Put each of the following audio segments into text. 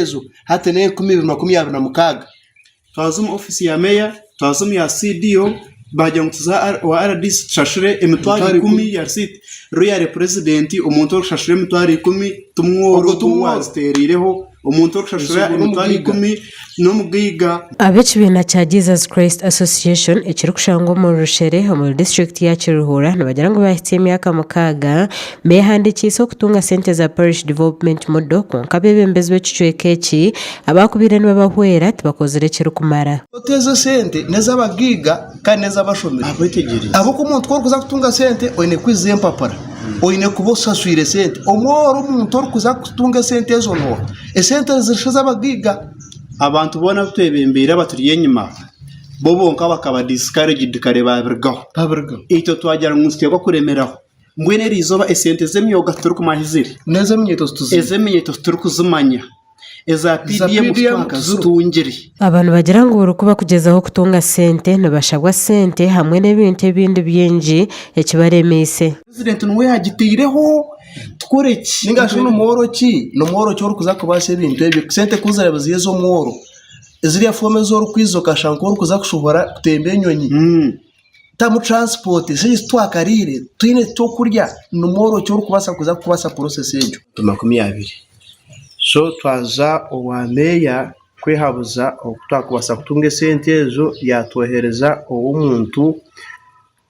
ezo hatene 2026 twazuma ofisi ya meya twazuma ya CDO bajya ngutuza wa RDC shashire emitwari 10 ya site royal president umuntu shashire emitwari 10 tumworo tumwazterireho umuntu shashire emitwari 10 no mugiga abekibina cha Jesus Christ Association ekiri kushango mu rushere mu district ya Kiruhura nabagira ngo bahitiye myaka mukaga mehandikise okutunga sente za parish development model konkabebembezwe kicwekeki abakubire n'abahwera tibakozerekera kumara oteze sente neza bagiga kandi neza bashomera abo ku muntu kuza kutunga sente oyine kwize mpapara oyine kubosaswire sente omoro umuntu kuza kutunga sente ezo no esente zishaza bagiga abantu bona kutebembera baturiye nyuma bobonka bakaba discouraged kare babirgaho ito twajyana umusike ko kuremeraho mbwene rizoba esente zemyoga turi kumahizire neza menyeto turi kuzumanya eza PDM twaka zitungiri abantu bagira ngo urukuba kugezaho kutunga sente nabashagwa sente hamwe n'ibintu bindi byinji ekibaremese president nwe yagitireho tkoreki ningasho no moro cyo kuza kubashe ibintu ebyo sente kuzareba ziyezo moro ziriya fome zo rukwizo kashanko kuza kushobora kutembe nyonyi tamu transport sisi twakarire twine cyo kurya no moro cyo kubasa kuza process ejo 20 so twaza owa meya kwehabuza okutwakubasa kutunga sente ezo yatwohereza omuntu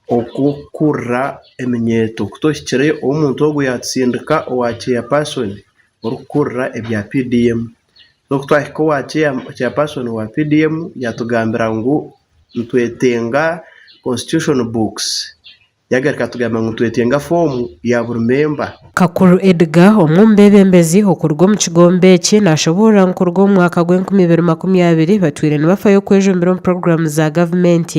okukura eminyeto kutoshikire omuntu ogu yatsindika owache person orukura ebya PDM okutwahiko wache person wa PDM yatugambira ngo ntwetenga constitution books yagarika tugamba ngo twetenga form ya buri member Kakuru Edgar omumbebembezi okurwo mu kigombe cye nashobora nkurwo mwaka gwe 2020 batwire nibafayo kwejumbira program za government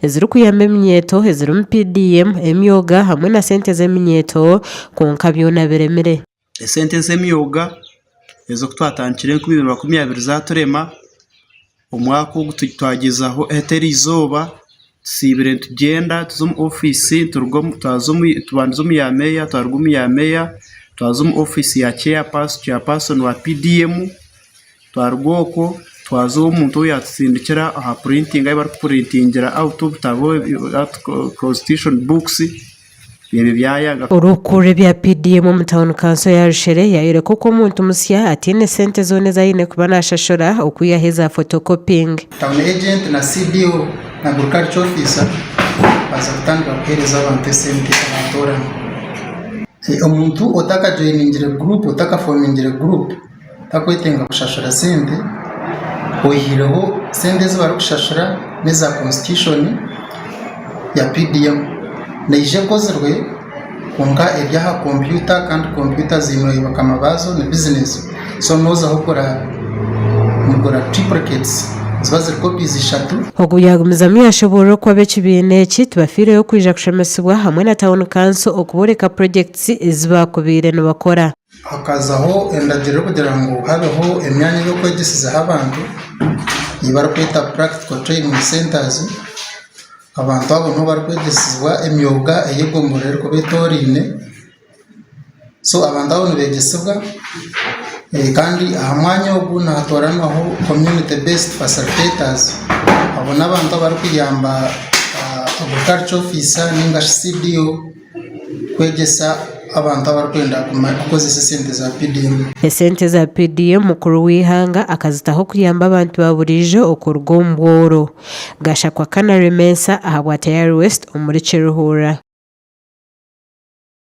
eziri kuyamba emyeto eziri mu PDM emyoga hamwe na sente z'emyeto konka byona biremere sente z'emyoga ezo kutwatankire 2020 zaturema omwaka ugutwagizaho eterizoba sibire tugenda tuzum office turugom tubanzum ya meya twarugum ya meya twazum office ya chairperson wa PDM twarugoko twazo umuntu yatsindikira aha printing ayi bar printingira out of tabo constitution books yebi byayaga urukure bya PDM mu town council ya Rushere yayire koko umuntu musya atine sente zone zayine kubana shashora okuyaheza photocopying town agent na CDO na agriculture officer baza kutanga kuhereza abantu sente abatora umuntu otaka joiningire group otaka formingire group takwetenga kushashura sente oyihireho sente zo bari kushashura neza constitution ya PDM neje kozerwe kunga ebyaha computer kandi computer zimwe bakamabazo ne business so noza hokora mugora triplicates zbaze copies ishatu oguyagumizamye ashobora ko abekibine ki tubafire yo kwija kushemesibwa hamwe na town council okuboreka projects izbakubire no bakora hakazaho endagero kugira ngo habeho emyanya yo kwegisiza abantu ibara kwita practical training centers abantu abo no barkwegesizwa emyoga eyegomborero ko betorine so abantu abo begesibwa kandi ahamwanya oguna hatoranwaho community based facilitators abo nabantu barkwiyamba agriculture officer ninga CDO kwegesa abantu abarkwenda kukozesa sente za PDM sente za PDM mukuru wihanga akazitaho kuyamba abantu baburijo okurwo mboro gasha kwa Canary Mensa ahabwa Tayari West umuri Kiruhura.